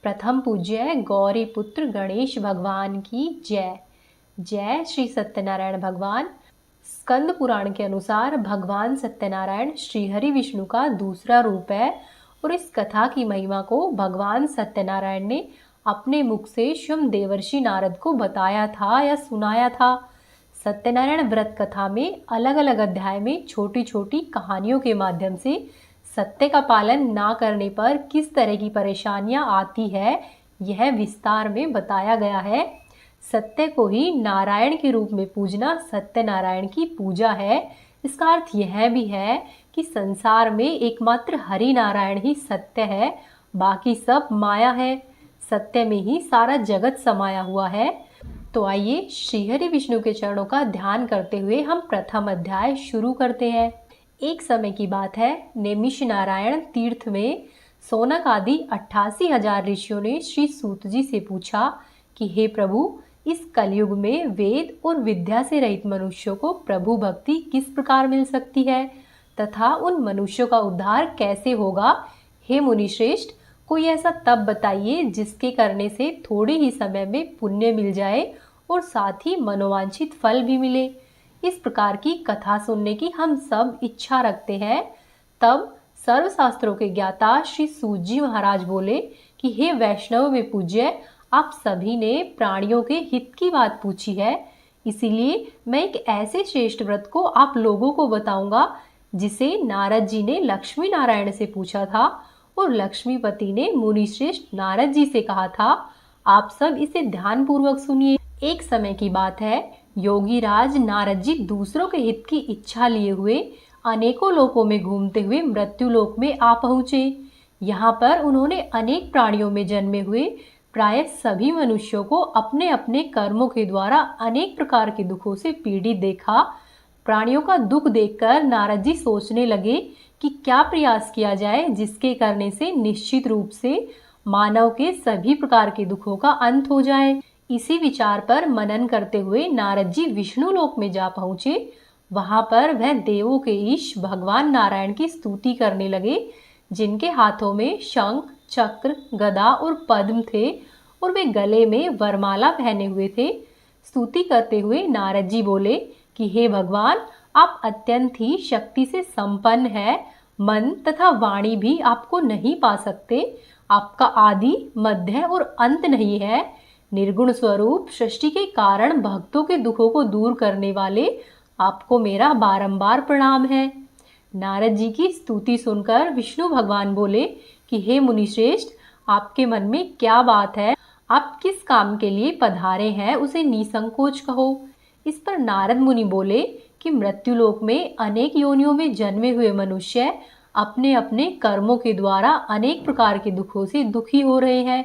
प्रथम पूज्य गौरी पुत्र गणेश भगवान की जय। जय श्री सत्यनारायण भगवान। स्कंद पुराण के अनुसार भगवान सत्यनारायण श्रीहरि विष्णु का दूसरा रूप है और इस कथा की महिमा को भगवान सत्यनारायण ने अपने मुख से स्वयं देवर्षि नारद को बताया था या सुनाया था। सत्यनारायण व्रत कथा में अलग अलग अध्याय में छोटी छोटी कहानियों के माध्यम से सत्य का पालन ना करने पर किस तरह की परेशानियां आती है यह विस्तार में बताया गया है। सत्य को ही नारायण के रूप में पूजना सत्यनारायण की पूजा है। इसका अर्थ यह भी है कि संसार में एकमात्र हरि नारायण ही सत्य है, बाकी सब माया है। सत्य में ही सारा जगत समाया हुआ है। तो आइए श्रीहरि विष्णु के चरणों का ध्यान करते हुए हम प्रथम अध्याय शुरू करते हैं। एक समय की बात है, नेमिष नारायण तीर्थ में सोनक आदि 88,000 ऋषियों ने श्री सूत जी से पूछा कि हे प्रभु, इस कलयुग में वेद और विद्या से रहित मनुष्यों को प्रभु भक्ति किस प्रकार मिल सकती है तथा उन मनुष्यों का उद्धार कैसे होगा। हे मुनिश्रेष्ठ, कोई ऐसा तप बताइए जिसके करने से थोड़े ही समय में पुण्य मिल जाए और साथ ही मनोवांछित फल भी मिले। इस प्रकार की कथा सुनने की हम सब इच्छा रखते हैं। तब सर्वशास्त्रों के ज्ञाता श्री सूत जी महाराज बोले कि हे वैष्णव में पूज्य, आप सभी ने प्राणियों के हित की बात पूछी है, इसीलिए मैं एक ऐसे श्रेष्ठ व्रत को आप लोगों को बताऊंगा जिसे नारद जी ने लक्ष्मी नारायण से पूछा था और लक्ष्मीपति ने मुनिश्रेष्ठ नारद जी से कहा था। आप सब इसे ध्यान पूर्वक सुनिए। एक समय की बात है, योगी राज नारद जी दूसरों के हित की इच्छा लिए हुए अनेकों लोकों में घूमते हुए मृत्यु लोक में आ पहुंचे। यहाँ पर उन्होंने अनेक प्राणियों में जन्मे हुए प्राय सभी मनुष्यों को अपने अपने कर्मों के द्वारा अनेक प्रकार के दुखों से पीड़ित देखा। प्राणियों का दुख देखकर नारद जी सोचने लगे कि क्या प्रयास किया जाए जिसके करने से निश्चित रूप से मानव के सभी प्रकार के दुखों का अंत हो जाए। इसी विचार पर मनन करते हुए नारद जी विष्णु लोक में जा पहुंचे। वहां पर वह देवों के ईश भगवान नारायण की स्तुति करने लगे, जिनके हाथों में शंख, चक्र, गदा और पद्म थे और वे गले में वरमाला पहने हुए थे। स्तुति करते हुए नारद जी बोले कि हे भगवान, आप अत्यंत ही शक्ति से संपन्न है। मन तथा वाणी भी आपको नहीं पा सकते। आपका आदि, मध्य और अंत नहीं है। निर्गुण स्वरूप सृष्टि के कारण भक्तों के दुखों को दूर करने वाले आपको मेरा बारंबार प्रणाम है। नारद जी की स्तुति सुनकर विष्णु भगवान बोले कि हे मुनिश्रेष्ठ, आपके मन में क्या बात है, आप किस काम के लिए पधारे हैं उसे निसंकोच कहो। इस पर नारद मुनि बोले कि मृत्युलोक में अनेक योनियों में जन्मे हुए मनुष्य अपने अपने कर्मों के द्वारा अनेक प्रकार के दुखों से दुखी हो रहे हैं।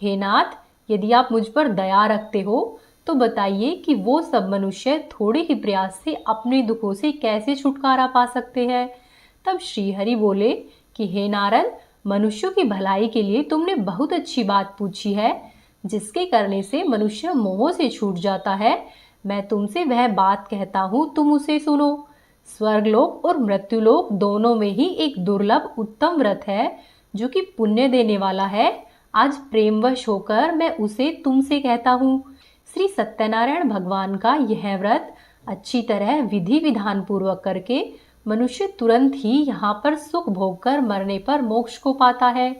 हे नाथ, यदि आप मुझ पर दया रखते हो तो बताइए कि वो सब मनुष्य थोड़े ही प्रयास से अपने दुखों से कैसे छुटकारा पा सकते हैं। तब श्रीहरि बोले कि हे नारद, मनुष्यों की भलाई के लिए तुमने बहुत अच्छी बात पूछी है, जिसके करने से मनुष्य मोह से छूट जाता है। मैं तुमसे वह बात कहता हूँ, तुम उसे सुनो। स्वर्गलोक और मृत्युलोक दोनों में ही एक दुर्लभ उत्तम व्रत है जो कि पुण्य देने वाला है। आज प्रेमवश होकर मैं उसे तुमसे कहता हूँ। श्री सत्यनारायण भगवान का यह व्रत अच्छी तरह विधि विधान पूर्वक करके मनुष्य तुरंत ही यहाँ पर सुख भोग कर मरने पर मोक्ष को पाता है।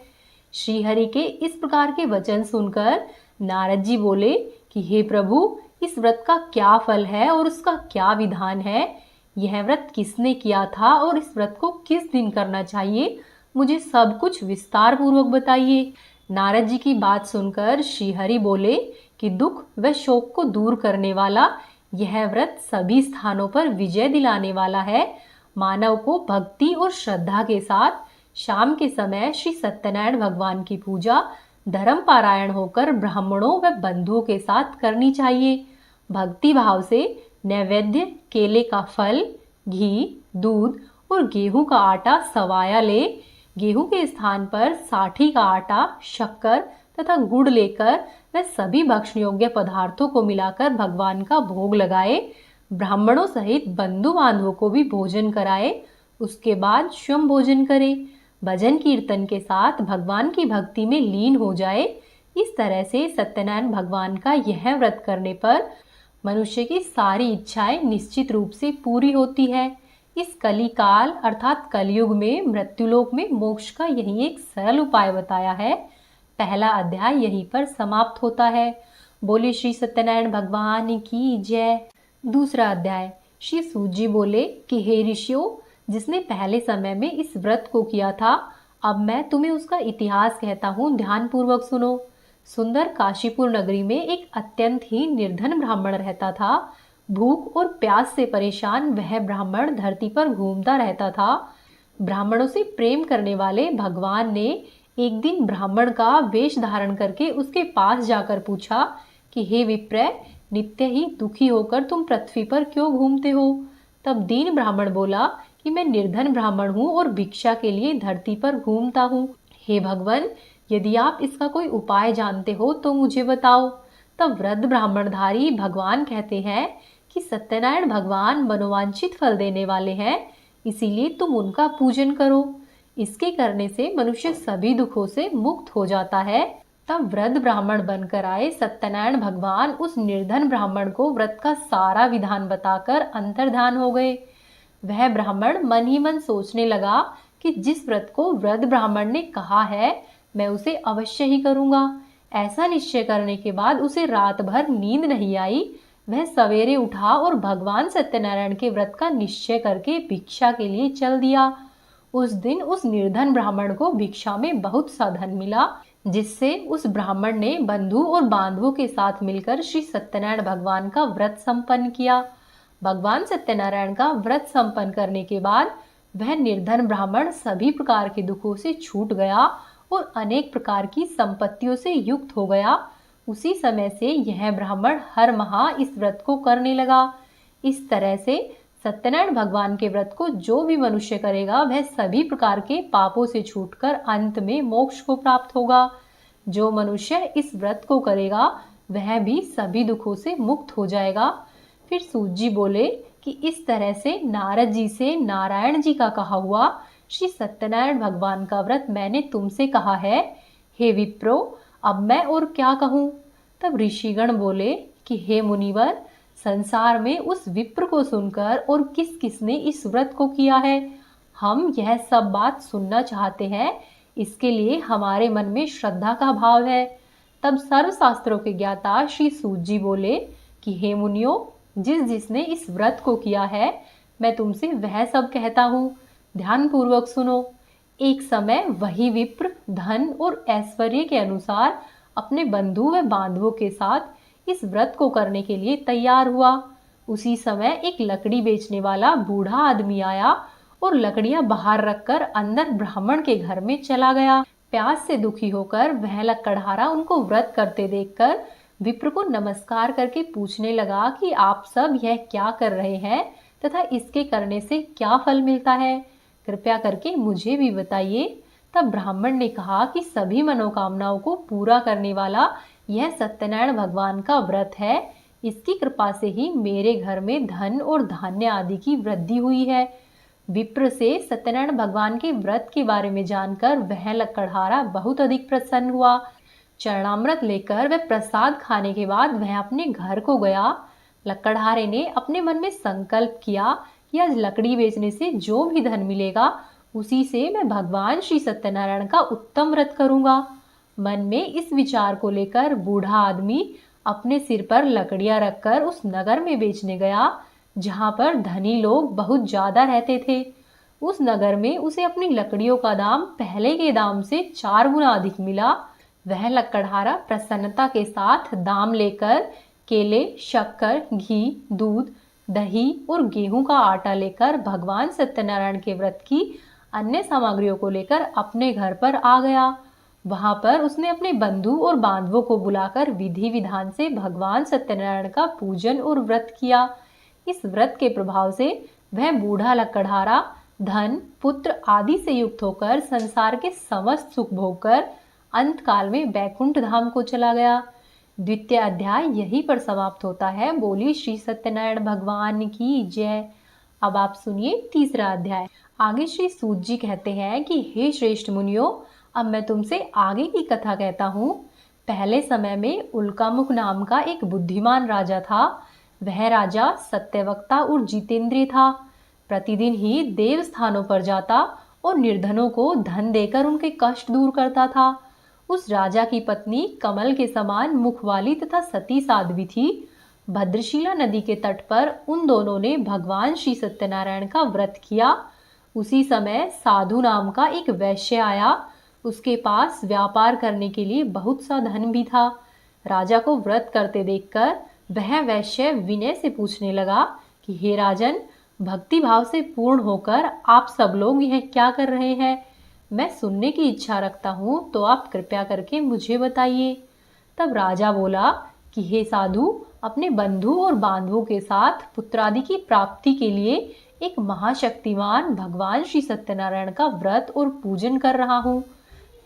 श्रीहरि के इस प्रकार के वचन सुनकर नारद जी बोले कि हे प्रभु, इस व्रत का क्या फल है और उसका क्या विधान है। यह व्रत किसने किया था और इस व्रत को किस दिन करना चाहिए, मुझे सब कुछ विस्तार पूर्वक बताइए। नारद जी की बात सुनकर श्रीहरि बोले कि दुख व शोक को दूर करने वाला यह व्रत सभी स्थानों पर विजय दिलाने वाला है। मानव को भक्ति और श्रद्धा के साथ शाम के समय श्री सत्यनारायण भगवान की पूजा धर्म पारायण होकर ब्राह्मणों व बंधुओं के साथ करनी चाहिए। भक्ति भाव से नैवेद्य, केले का फल, घी, दूध और गेहूं का आटा सवाया ले। गेहूं के स्थान पर साठी का आटा, शक्कर तथा गुड़ लेकर वह सभी भक्षण योग्य पदार्थों को मिलाकर भगवान का भोग लगाए। ब्राह्मणों सहित बंधु बांधवों को भी भोजन कराए। उसके बाद स्वयं भोजन करे। भजन कीर्तन के साथ भगवान की भक्ति में लीन हो जाए। इस तरह से सत्यनारायण भगवान का यह व्रत करने पर मनुष्य की सारी इच्छाएं निश्चित रूप से पूरी होती है। इस कली काल अर्थात कलयुग में मृत्युलोक में मोक्ष का यही एक सरल उपाय बताया है। पहला अध्याय यहीं पर समाप्त होता है। बोले श्री सत्यनारायण भगवान की जय। दूसरा अध्याय। श्री सूत जी बोले कि हे ऋषियों, जिसने पहले समय में इस व्रत को किया था, अब मैं तुम्हें उसका इतिहास कहता हूँ, ध्यान पूर्वक सुनो। सुंदर काशीपुर नगरी में एक अत्यंत ही निर्धन ब्राह्मण रहता था। भूख और प्यास से परेशान वह ब्राह्मण धरती पर घूमता रहता था। ब्राह्मणों से प्रेम करने वाले भगवान ने एक दिन ब्राह्मण का वेश धारण करके उसके पास जाकर पूछा कि हे विप्र, नित्य ही दुखी होकर तुम पृथ्वी पर क्यों घूमते हो? तब दीन ब्राह्मण बोला कि मैं निर्धन ब्राह्मण हूँ और भिक्षा के लिए धरती पर घूमता हूँ। हे भगवान, यदि आप इसका कोई उपाय जानते हो तो मुझे बताओ। तब वृद्ध ब्राह्मणधारी भगवान कहते हैं कि सत्यनारायण भगवान मनोवांछित फल देने वाले हैं, इसीलिए तुम उनका पूजन करो। इसके करने से मनुष्य सभी दुखों से मुक्त हो जाता है। तब वृद्ध ब्राह्मण बनकर आए सत्यनारायण भगवान उस निर्धन ब्राह्मण को व्रत का सारा विधान बताकर अंतर्धान हो गए। वह ब्राह्मण मन ही मन सोचने लगा कि जिस व्रत को वृद्ध ब्राह्मण ने कहा है, मैं उसे अवश्य ही करूंगा। ऐसा निश्चय करने के बाद उसे रात भर नींद नहीं आई। वह सवेरे उठा और भगवान सत्यनारायण के व्रत का निश्चय करके भिक्षा के लिए चल दिया। उस दिन उस निर्धन ब्राह्मण को भिक्षा में बहुत सा धन मिला, जिससे उस ब्राह्मण ने बंधु और बांधवों के साथ मिलकर श्री सत्यनारायण भगवान का व्रत संपन्न किया। भगवान सत्यनारायण का व्रत संपन्न करने के बाद वह निर्धन ब्राह्मण सभी प्रकार के दुखों से छूट गया और अनेक प्रकार की संपत्तियों से युक्त हो गया। उसी समय से यह ब्राह्मण हर माह इस व्रत को करने लगा। इस तरह से सत्यनारायण भगवान के व्रत को जो भी मनुष्य करेगा, वह सभी प्रकार के पापों से छूटकर अंत में मोक्ष को प्राप्त होगा। जो मनुष्य इस व्रत को करेगा, वह भी सभी दुखों से मुक्त हो जाएगा। फिर सूत जी बोले कि इस तरह से नारद जी से नारायण जी का कहा हुआ श्री सत्यनारायण भगवान का व्रत मैंने तुमसे कहा है। हे विप्रो, अब मैं और क्या कहूँ? तब ऋषिगण बोले कि हे मुनिवर, संसार में उस विप्र को सुनकर और किस किसने इस व्रत को किया है, हम यह सब बात सुनना चाहते हैं। इसके लिए हमारे मन में श्रद्धा का भाव है। तब सर्व शास्त्रों के ज्ञाता श्री सूत जी बोले कि हे मुनियों, जिसने इस व्रत को किया है, मैं तुमसे वह सब कहता हूँ, ध्यान पूर्वक सुनो। एक समय वही विप्र धन और ऐश्वर्य के अनुसार अपने बंधु व बांधवों के साथ इस व्रत को करने के लिए तैयार हुआ। उसी समय एक लकड़ी बेचने वाला बूढ़ा आदमी आया और लकड़ियां बाहर रखकर अंदर ब्राह्मण के घर में चला गया। प्यास से दुखी होकर वह लकड़हारा उनको व्रत करते देखकर विप्र को नमस्कार करके पूछने लगा कि आप सब यह क्या कर रहे हैं तथा इसके करने से क्या फल मिलता है, कृपया करके मुझे भी बताइए। तब ब्राह्मण ने कहा कि सभी मनोकामनाओं को पूरा करने वाला यह सत्यनारायण भगवान का व्रत है। इसकी कृपा से ही मेरे घर में धन और धान्य आदि की वृद्धि हुई है। विप्र से सत्यनारायण भगवान के व्रत के बारे में जानकर वह लकड़हारा बहुत अधिक प्रसन्न हुआ। चरणामृत लेकर वह प्रसाद खाने के बाद वह अपने घर को गया। लकड़हारे ने अपने मन में संकल्प किया कि आज लकड़ी बेचने से जो भी धन मिलेगा, उसी से मैं भगवान श्री सत्यनारायण का उत्तम व्रत करूंगा। मन में इस विचार को लेकर बूढ़ा आदमी अपने सिर पर लकड़ियां रखकर उस नगर में बेचने गया, जहां पर धनी लोग बहुत ज्यादा रहते थे। उस नगर में उसे अपनी लकड़ियों का दाम पहले के दाम से 4 गुना अधिक मिला। वह लकड़हारा प्रसन्नता के साथ दाम लेकर केले, शक्कर, घी, दूध, दही और गेहूं का आटा लेकर भगवान सत्यनारायण के व्रत की अन्य सामग्रियों को लेकर अपने घर पर आ गया। वहां पर उसने अपने बंधु और बांधवों को बुलाकर विधि विधान से भगवान सत्यनारायण का पूजन और व्रत किया। इस व्रत के प्रभाव से वह बूढ़ा लकड़हारा धन, पुत्र आदि से युक्त होकर संसार के समस्त सुख भोगकर अंत काल में बैकुंठ धाम को चला गया। द्वितीय अध्याय यहीं पर समाप्त होता है। बोली श्री सत्यनारायण भगवान की जय। अब आप सुनिए तीसरा अध्याय। आगे श्री सूत जी कहते हैं कि हे श्रेष्ठ मुनियों, अब मैं तुमसे आगे की कथा कहता हूँ। पहले समय में उल्कामुख नाम का एक बुद्धिमान राजा था। वह राजा सत्यवक्ता और जितेंद्रिय था। प्रतिदिन ही देव स्थानों पर जाता और निर्धनों को धन देकर उनके कष्ट दूर करता था। उस राजा की पत्नी कमल के समान मुख वाली तथा सती साध्वी थी। भद्रशिला नदी के तट पर उन दोनों ने भगवान श्री सत्यनारायण का व्रत किया। उसी समय साधु नाम का एक वैश्य आया। उसके पास व्यापार करने के लिए बहुत सा धन भी था। राजा को व्रत करते देखकर वह वैश्य विनय से पूछने लगा कि हे राजन, भक्ति भाव से पूर्ण होकर आप सब लोग यह क्या कर रहे हैं? मैं सुनने की इच्छा रखता हूँ, तो आप कृपया करके मुझे बताइए। तब राजा बोला कि हे साधु, अपने बंधु और बांधवों के साथ पुत्रादि की प्राप्ति के लिए एक महाशक्तिमान भगवान श्री सत्यनारायण का व्रत और पूजन कर रहा हूँ।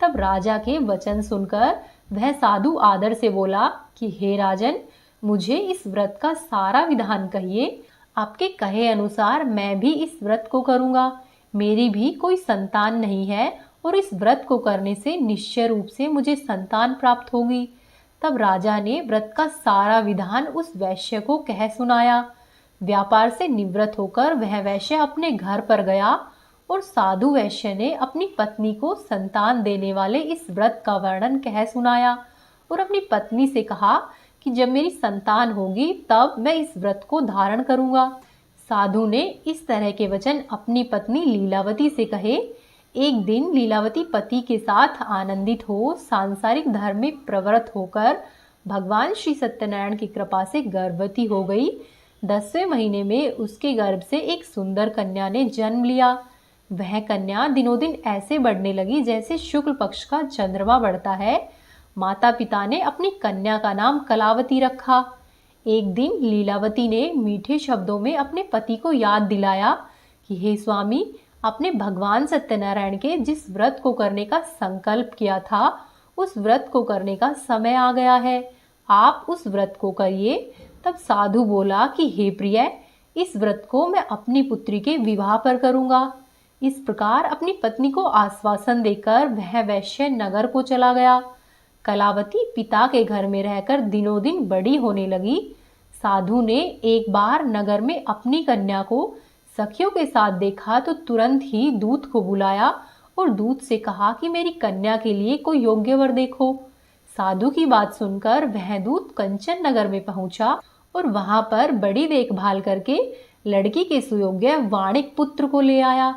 तब राजा के वचन सुनकर वह साधु आदर से बोला कि हे राजन, मुझे इस व्रत का सारा विधान कहिए। आपके कहे अनुसार मैं भी इस व्रत को करूँगा। मेरी भी कोई संतान नहीं है और इस व्रत को करने से निश्चय रूप से मुझे संतान प्राप्त होगी। तब राजा ने व्रत का सारा विधान उस वैश्य को कह सुनाया। व्यापार से निवृत्त होकर वह वैश्य अपने घर पर गया और साधु वैश्य ने अपनी पत्नी को संतान देने वाले इस व्रत का वर्णन कह सुनाया और अपनी पत्नी से कहा कि जब मेरी संतान होगी तब मैं इस व्रत को धारण करूंगा। साधु ने इस तरह के वचन अपनी पत्नी लीलावती से कहे। एक दिन लीलावती पति के साथ आनंदित हो सांसारिक धर्म में प्रवृत्त होकर भगवान श्री सत्यनारायण की कृपा से गर्भवती हो गई। 10वें महीने में उसके गर्भ से एक सुंदर कन्या ने जन्म लिया। वह कन्या दिनों दिन ऐसे बढ़ने लगी जैसे शुक्ल पक्ष का चंद्रमा बढ़ता है। माता पिता ने अपनी कन्या का नाम कलावती रखा। एक दिन लीलावती ने मीठे शब्दों में अपने पति को याद दिलाया कि हे स्वामी, आपने भगवान सत्यनारायण के जिस व्रत को करने का संकल्प किया था, उस व्रत को करने का समय आ गया है। आप उस व्रत को करिए। तब साधु बोला कि हे प्रिय, इस व्रत को मैं अपनी पुत्री के विवाह पर करूंगा। इस प्रकार अपनी पत्नी को आश्वासन देकर वह वैश्य नगर को चला गया। कलावती पिता के घर में रहकर दिनों दिन बड़ी होने लगी। साधु ने एक बार नगर में अपनी कन्या को सखियों के साथ देखा तो तुरंत ही दूत को बुलाया और दूत से कहा कि मेरी कन्या के लिए कोई योग्य वर देखो। साधु की बात सुनकर वह दूत कंचन नगर में पहुंचा और वहां पर बड़ी देखभाल करके लड़की के सुयोग्य वाणिक पुत्र को ले आया।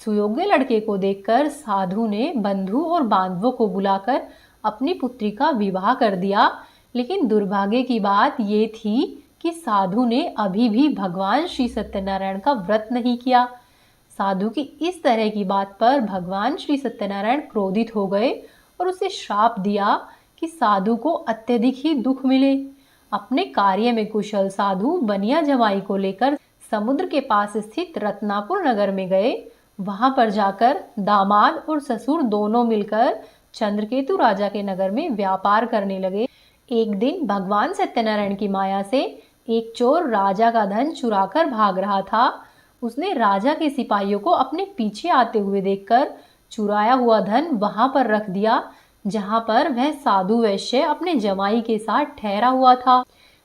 सुयोग्य लड़के को देखकर साधु ने बंधु और बांधवों को बुलाकर अपनी पुत्री का विवाह कर दिया। लेकिन दुर्भाग्य की बात ये थी कि साधु ने अभी भी भगवान श्री सत्यनारायण का व्रत नहीं किया। साधु की इस तरह की बात पर भगवान श्री सत्यनारायण क्रोधित हो गए और उसे श्राप दिया कि साधु को अत्यधिक ही दुख मिले। अपने कार्य में कुशल साधु बनिया जमाई को लेकर समुद्र के पास स्थित रत्नापुर नगर में गए। वहां पर जाकर दामाद और ससुर दोनों मिलकर चंद्रकेतु राजा के नगर में व्यापार करने लगे। एक दिन भगवान सत्यनारायण की माया से एक चोर राजा का धन चुराकर भाग रहा था। उसने राजा के सिपाहियों को अपने पीछे आते हुए देखकर चुराया हुआ धन वहां पर रख दिया जहां पर वह साधु वैश्य अपने जमाई के साथ ठहरा हुआ था।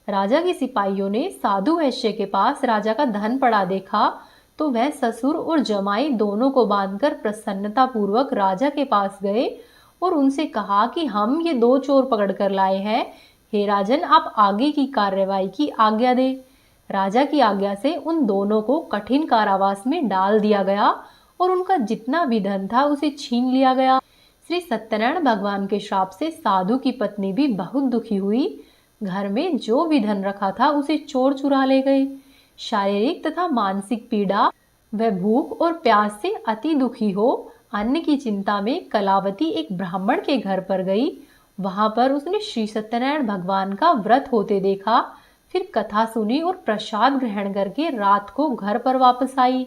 राजा के सिपाहियों ने साधु वैश्य के पास राजा का धन पड़ा देखा तो वह ससुर और जमाई दोनों को बांधकर प्रसन्नता पूर्वक राजा के पास गए और उनसे कहा कि हम ये 2 चोर पकड़ कर लाए हैं। हे राजन, आप आगे की कार्यवाही की आज्ञा दें। राजा की आज्ञा से उन दोनों को कठिन कारावास में डाल दिया गया और उनका जितना भी धन था उसे छीन लिया गया। श्री सत्यनारायण भगवान के श्राप से साधु की पत्नी भी बहुत दुखी हुई। घर में जो भी धन रखा था उसे चोर चुरा ले गए। शारीरिक तथा मानसिक पीड़ा व भूख और प्यास से अति दुखी हो अन्न की चिंता में कलावती एक ब्राह्मण के घर पर गई। वहां पर उसने श्री सत्यनारायण भगवान का व्रत होते देखा। फिर कथा सुनी और प्रसाद ग्रहण करके रात को घर पर वापस आई।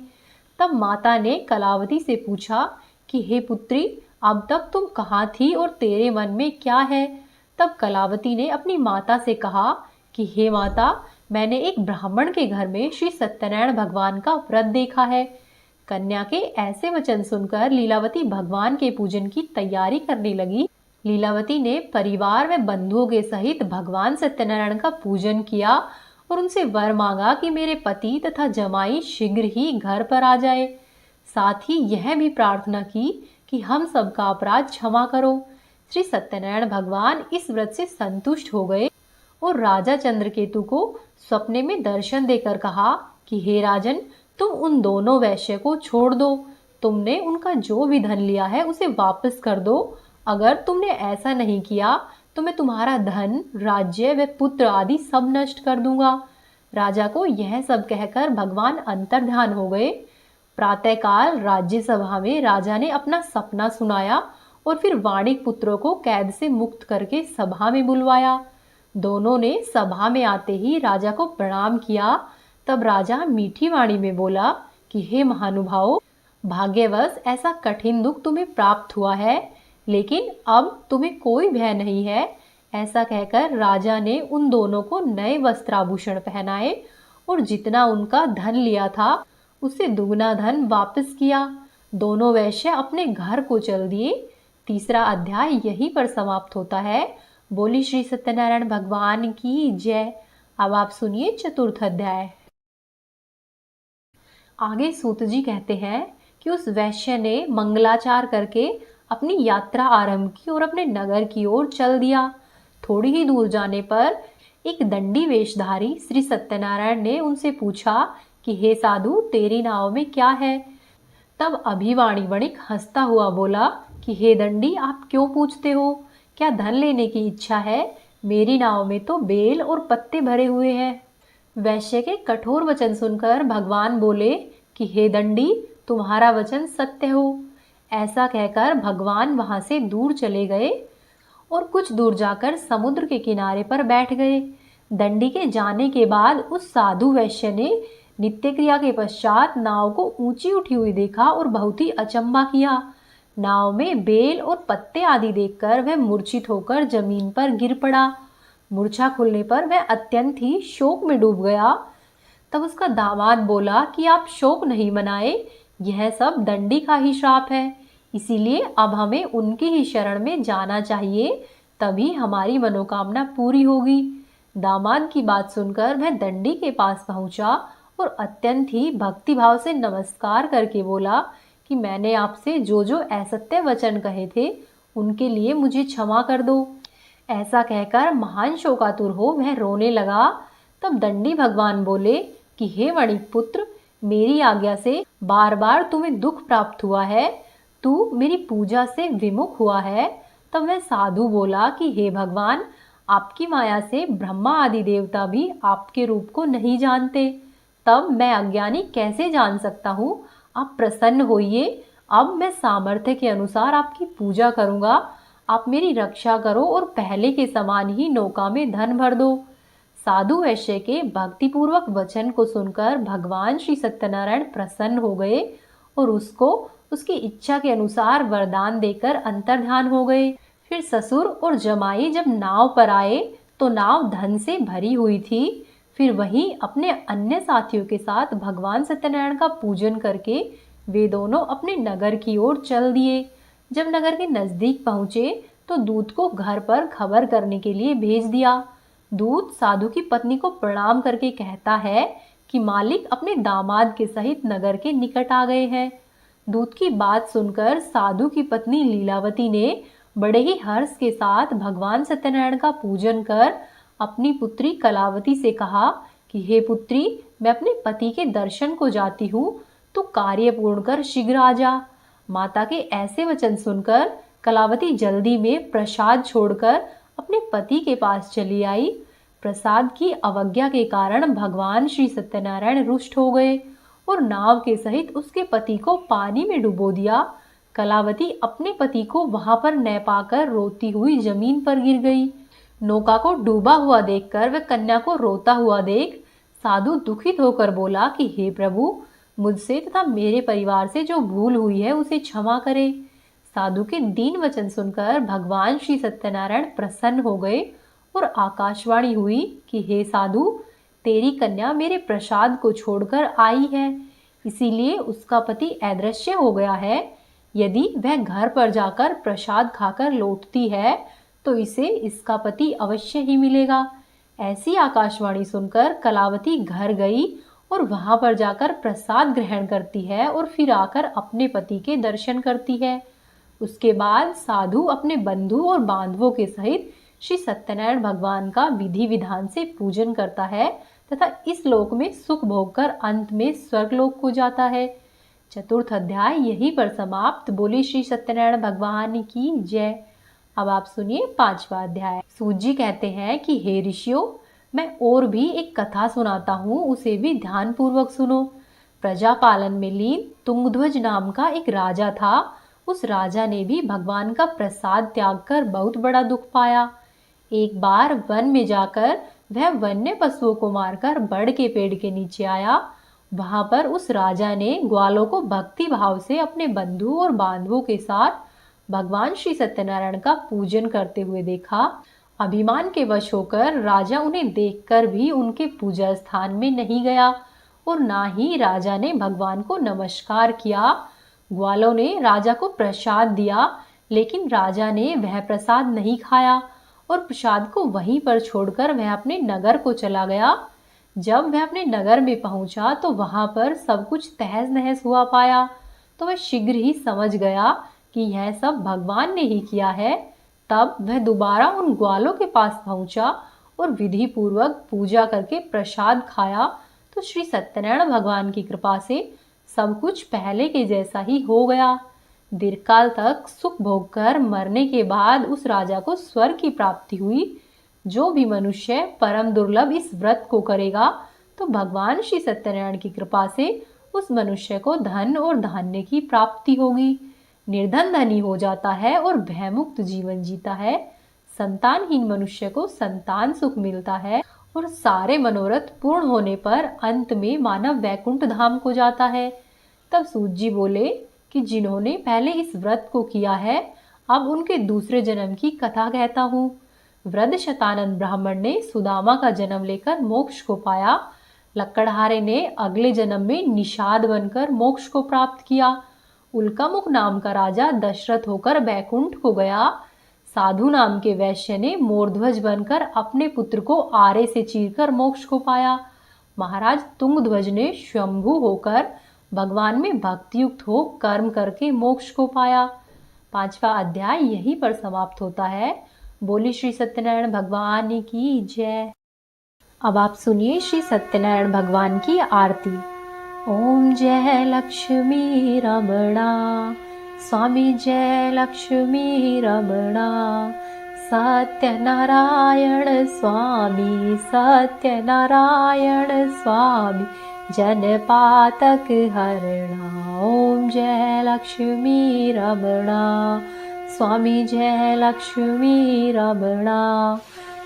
तब माता ने कलावती से पूछा कि हे पुत्री, अब तक तुम कहाँ थी और तेरे मन में क्या है? तब कलावती ने अपनी माता से कहा कि हे माता, मैंने एक ब्राह्मण के घर में श्री सत्यनारायण भगवान का व्रत देखा है। कन्या के ऐसे वचन सुनकर लीलावती भगवान के पूजन की तैयारी करने लगी। लीलावती ने परिवार व बंधुओं के सहित भगवान सत्यनारायण का पूजन किया और उनसे वर मांगा कि मेरे पति तथा जमाई शीघ्र ही घर पर आ जाए। साथ ही यह भी प्रार्थना की कि हम सबका अपराध क्षमा करो। श्री सत्यनारायण भगवान इस व्रत से संतुष्ट हो गए और राजा चंद्रकेतु को सपने में दर्शन देकर कहा कि हे राजन, तुम उन दोनों वैश्य को छोड़ दो। तुमने उनका जो भी धन लिया है उसे वापस कर दो। अगर तुमने ऐसा नहीं किया तो मैं तुम्हारा धन, राज्य व पुत्र आदि सब नष्ट कर दूंगा। राजा को यह सब कहकर भगवान अंतर्ध्यान हो गए। प्रातःकाल राज्यसभा में राजा ने अपना सपना सुनाया और फिर वाणिक पुत्रों को कैद से मुक्त करके सभा में बुलवाया। दोनों ने सभा में आते ही राजा को प्रणाम किया। तब राजा मीठी वाणी में बोला कि हे महानुभाव, भाग्यवश ऐसा कठिन दुख तुम्हें प्राप्त हुआ है, लेकिन अब तुम्हें कोई भय नहीं है। ऐसा कहकर राजा ने उन दोनों को नए वस्त्राभूषण पहनाए और जितना उनका धन लिया था उससे दुगना धन वापस किया। दोनों वैश्य अपने घर को चल दिए। तीसरा अध्याय यहीं पर समाप्त होता है। बोली श्री सत्यनारायण भगवान की जय। अब आप सुनिए चतुर्थ अध्याय। आगे सूत जी कहते हैं कि उस वैश्य ने मंगलाचार करके अपनी यात्रा आरंभ की और अपने नगर की ओर चल दिया। थोड़ी ही दूर जाने पर एक दंडी वेशधारी श्री सत्यनारायण ने उनसे पूछा कि हे साधु, तेरी नाव में क्या है? तब अभिवाणी वणिक हंसता हुआ बोला कि हे दंडी, आप क्यों पूछते हो? क्या धन लेने की इच्छा है? मेरी नाव में तो बेल और पत्ते भरे हुए हैं। वैश्य के कठोर वचन सुनकर भगवान बोले कि हे दंडी, तुम्हारा वचन सत्य हो। ऐसा कहकर भगवान वहां से दूर चले गए और कुछ दूर जाकर समुद्र के किनारे पर बैठ गए। दंडी के जाने के बाद उस साधु वैश्य ने नित्य क्रिया के पश्चात नाव को ऊंची उठी हुई देखा और बहुत ही अचंभा किया। नाव में बेल और पत्ते आदि देखकर वह मूर्छित होकर जमीन पर गिर पड़ा। मूर्छा खुलने पर वह अत्यंत ही शोक में डूब गया। तब उसका दामाद बोला कि आप शोक नहीं मनाए, यह सब दंडी का ही श्राप है, इसीलिए अब हमें उनकी ही शरण में जाना चाहिए, तभी हमारी मनोकामना पूरी होगी। दामाद की बात सुनकर वह दंडी के पास पहुंचा और अत्यंत ही भक्तिभाव से नमस्कार करके बोला कि मैंने आपसे जो जो असत्य वचन कहे थे उनके लिए मुझे क्षमा कर दो। ऐसा कहकर महान शोकातुर हो वह रोने लगा। तब दंडी भगवान बोले कि हे वणिक पुत्र, मेरी आज्ञा से बार बार तुम्हें दुख प्राप्त हुआ है, तू मेरी पूजा से विमुख हुआ है। तब वह साधु बोला कि हे भगवान, आपकी माया से ब्रह्मा आदि देवता भी आपके रूप को नहीं जानते, तब मैं अज्ञानी कैसे जान सकता हूँ? आप प्रसन्न होइए, अब मैं सामर्थ्य के अनुसार आपकी पूजा करूँगा। आप मेरी रक्षा करो और पहले के समान ही नौका में धन भर दो। साधु वैश्य के भक्तिपूर्वक वचन को सुनकर भगवान श्री सत्यनारायण प्रसन्न हो गए और उसको उसकी इच्छा के अनुसार वरदान देकर अंतर्ध्यान हो गए। फिर ससुर और जमाई जब नाव पर आए तो नाव धन से भरी हुई थी। फिर वहीं अपने अन्य साथियों के साथ भगवान सत्यनारायण का पूजन करके वे दोनों अपने नगर की ओर चल दिए। जब नगर के नजदीक पहुंचे तो दूत को घर पर खबर करने के लिए भेज दिया। दूत साधु की पत्नी को प्रणाम करके कहता है कि मालिक अपने दामाद के सहित नगर के निकट आ गए हैं। दूत की बात सुनकर साधु की पत्नी लीलावती ने बड़े ही हर्ष के साथ भगवान सत्यनारायण का पूजन कर अपनी पुत्री कलावती से कहा कि हे पुत्री, मैं अपने पति के दर्शन को जाती हूँ, तू कार्य पूर्ण कर शीघ्र आ जा। माता के ऐसे वचन सुनकर कलावती जल्दी में प्रसाद छोड़कर अपने पति के पास चली आई। प्रसाद की अवज्ञा के कारण भगवान श्री सत्यनारायण रुष्ट हो गए और नाव के सहित उसके पति को पानी में डुबो दिया। कलावती अपने पति को वहां पर न पाकर रोती हुई जमीन पर गिर गई। नौका को डूबा हुआ देखकर वह कन्या को रोता हुआ देख साधु दुखित होकर बोला कि हे प्रभु, मुझसे तथा मेरे परिवार से जो भूल हुई है उसे क्षमा करे। साधु के दीन वचन सुनकर भगवान श्री सत्यनारायण प्रसन्न हो गए और आकाशवाणी हुई कि हे साधु, तेरी कन्या मेरे प्रसाद को छोड़कर आई है, इसीलिए उसका पति अदृश्य हो गया है। यदि वह घर पर जाकर प्रसाद खाकर लौटती है तो इसे इसका पति अवश्य ही मिलेगा। ऐसी आकाशवाणी सुनकर कलावती घर गई और वहां पर जाकर प्रसाद ग्रहण करती है और फिर आकर अपने पति के दर्शन करती है। उसके बाद साधु अपने बंधु और बांधवों के सहित श्री सत्यनारायण भगवान का विधि विधान से पूजन करता है तथा इस लोक में सुख भोग कर अंत में स्वर्गलोक को जाता है। चतुर्थ अध्याय यहीं पर समाप्त। बोली श्री सत्यनारायण भगवान की जय। अब आप सुनिए 5वां अध्याय। सूत जी कहते हैं कि हे ऋषियों, मैं और भी एक कथा सुनाता हूँ, उसे भी ध्यान पूर्वक सुनो। प्रजा पालन में लीन तुंगध्वज नाम का एक राजा था। उस राजा ने भी भगवान का प्रसाद त्याग कर बहुत बड़ा दुख पाया। एक बार वन में जाकर वह वन्य पशुओं को मारकर बड़ के पेड़ के नीचे आया। वहां पर उस राजा ने ग्वालों को भक्ति भाव से अपने बंधु और बांधवों के साथ भगवान श्री सत्यनारायण का पूजन करते हुए देखा। अभिमान के वश होकर राजा उन्हें देखकर भी उनके पूजा स्थान में नहीं गया और ना ही राजा ने भगवान को नमस्कार किया। ग्वालों ने राजा को प्रसाद दिया, लेकिन राजा ने वह प्रसाद नहीं खाया और प्रसाद को वहीं पर छोड़कर वह अपने नगर को चला गया। जब वह अपने नगर में पहुंचा तो वहां पर सब कुछ तहस नहस हुआ पाया, तो वह शीघ्र ही समझ गया कि यह सब भगवान ने ही किया है। तब वह दोबारा उन ग्वालों के पास पहुंचा और विधि पूर्वक पूजा करके प्रसाद खाया तो श्री सत्यनारायण भगवान की कृपा से सब कुछ पहले के जैसा ही हो गया। दीर्घकाल तक सुख भोग कर मरने के बाद उस राजा को स्वर्ग की प्राप्ति हुई। जो भी मनुष्य परम दुर्लभ इस व्रत को करेगा तो भगवान श्री सत्यनारायण की कृपा से उस मनुष्य को धन और धान्य की प्राप्ति होगी। निर्धन धनी हो जाता है और भयमुक्त जीवन जीता है। संतानहीन मनुष्य को संतान सुख मिलता है और सारे मनोरथ पूर्ण होने पर अंत में मानव वैकुंठ धाम को जाता है। तब सूत जी बोले कि जिन्होंने पहले इस व्रत को किया है, अब उनके दूसरे जन्म की कथा कहता हूँ। वृद्ध शतानंद ब्राह्मण ने सुदामा का जन्म लेकर मोक्ष को पाया। लक्कड़हारे ने अगले जन्म में निषाद बनकर मोक्ष को प्राप्त किया। उल्कामुख नाम का राजा दशरथ होकर बैकुंठ को गया। साधु नाम के वैश्य ने मोरध्वज बनकर अपने पुत्र को आरे से चीरकर मोक्ष को पाया। महाराज तुंगध्वज ने शंभु होकर भगवान में भक्तियुक्त हो कर्म करके मोक्ष को पाया। 5वां अध्याय यहीं पर समाप्त होता है। बोली श्री सत्यनारायण भगवान की जय। अब आप सुनिए श्री सत्यनारायण भगवान की आरती। ओम जय लक्ष्मी रमणा, स्वामी जय लक्ष्मी रमणा। सत्यनारायण स्वामी, सत्यनारायण स्वामी, जनपातक हरणा। ओम जय लक्ष्मी रमणा, स्वामी जय लक्ष्मी रमणा।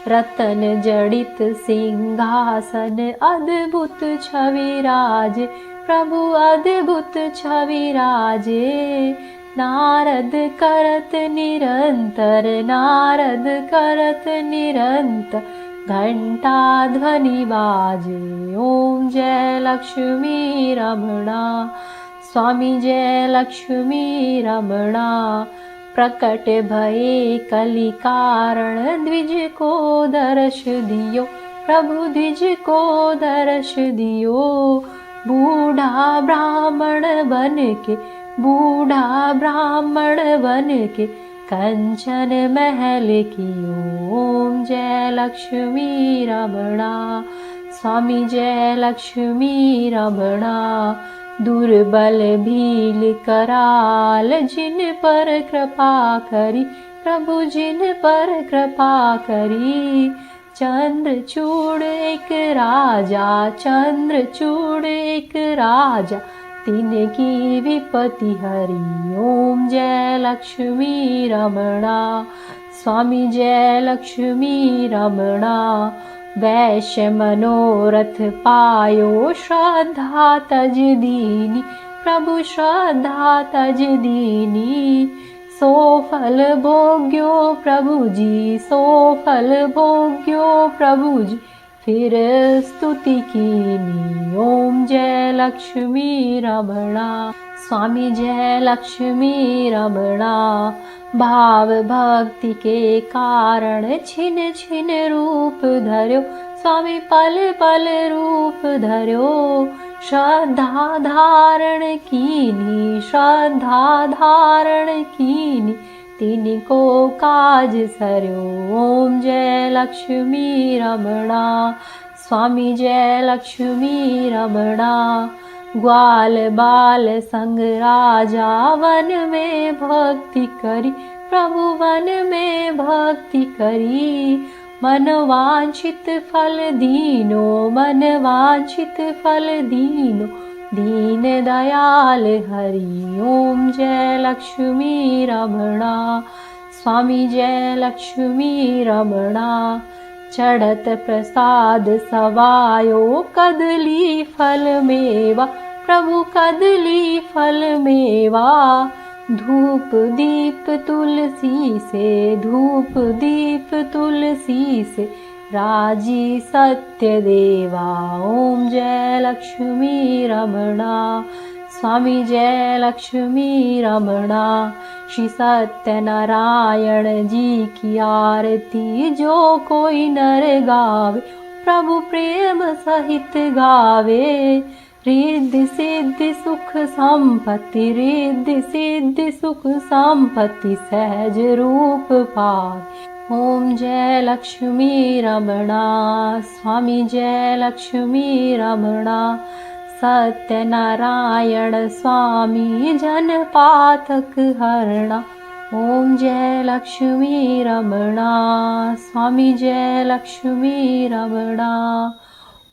रतन जड़ित सिंहासन, अद्भुत छवि राजे, प्रभु अद्भुत छवि राजे। नारद करत निरंतर, नारद करत निरंतर, घंटा ध्वनि बाजे। ओम जय लक्ष्मी रमणा, स्वामी जय लक्ष्मी रमणा। प्रकट भये कलि कारण, द्विज को दर्श दियो, प्रभु द्विज को दर्श दियो। बूढ़ा ब्राह्मण बन के, बूढ़ा ब्राह्मण बन के, कंचन महल कियो। ओम जय लक्ष्मी रमणा, स्वामी जय लक्ष्मी रमणा। दुर्बल भील कराल, जिन पर कृपा करी, प्रभु जिन पर कृपा करी। चंद्रचूड़ एक राजा, चंद्रचूड़ एक राजा, तिनकी विपत्ति हरी। ओम जय लक्ष्मी रमणा, स्वामी जय लक्ष्मी रमणा। वैश्य मनोरथ पायो, श्रद्धा तज दीनी, प्रभु श्रद्धा तज दीनी। सो फल भोग्यो प्रभु जी, सो फल भोग्यो प्रभु जी, फिर स्तुति कीनी ओम जय लक्ष्मी रमणा। स्वामी जय लक्ष्मी रमणा। भाव भक्ति के कारण छिन छिन रूप धर्यो, स्वामी पल पल रूप धर्यो। श्रद्धा धारण कीनी, श्रद्धा धारण कीनी, तिनको काज सर्यो ओम जय लक्ष्मी रमणा। स्वामी जय लक्ष्मी रमणा। ग्वाल बाल संग राजा वन में भक्ति करी, प्रभु वन में भक्ति करी। मन वांछित फल दीनो, मन वांछित फल दीनो, दीन दयाल हरि ओम जय लक्ष्मी रमणा। स्वामी जय लक्ष्मी रमणा। चढ़त प्रसाद सवायो कदली फल मेवा, प्रभु कदली फल मेवा। धूप दीप तुलसी से, धूप दीप तुलसी से, राजी सत्य देवा ओम जय लक्ष्मी रमणा। स्वामी जय लक्ष्मी रमणा। श्री सत्यनारायण जी की आरती जो कोई नर गावे, प्रभु प्रेम सहित गावे। रिद्धि सिद्धि सुख संपत्ति, रिद्धि सिद्धि सुख संपत्ति, सहज रूप पाए ओम जय लक्ष्मी रमणा। स्वामी जय लक्ष्मी रमणा। सत्यनारायण स्वामी जन पातक हरणा ओम जय लक्ष्मी रमणा। स्वामी जय लक्ष्मी रमणा।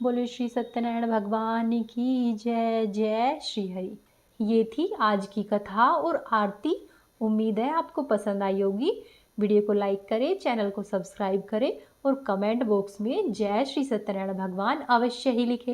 बोले श्री सत्यनारायण भगवान की जय। जय श्री हरि। ये थी आज की कथा और आरती। उम्मीद है आपको पसंद आई होगी। वीडियो को लाइक करें, चैनल को सब्सक्राइब करें और कमेंट बॉक्स में जय श्री सत्यनारायण भगवान अवश्य ही लिखें।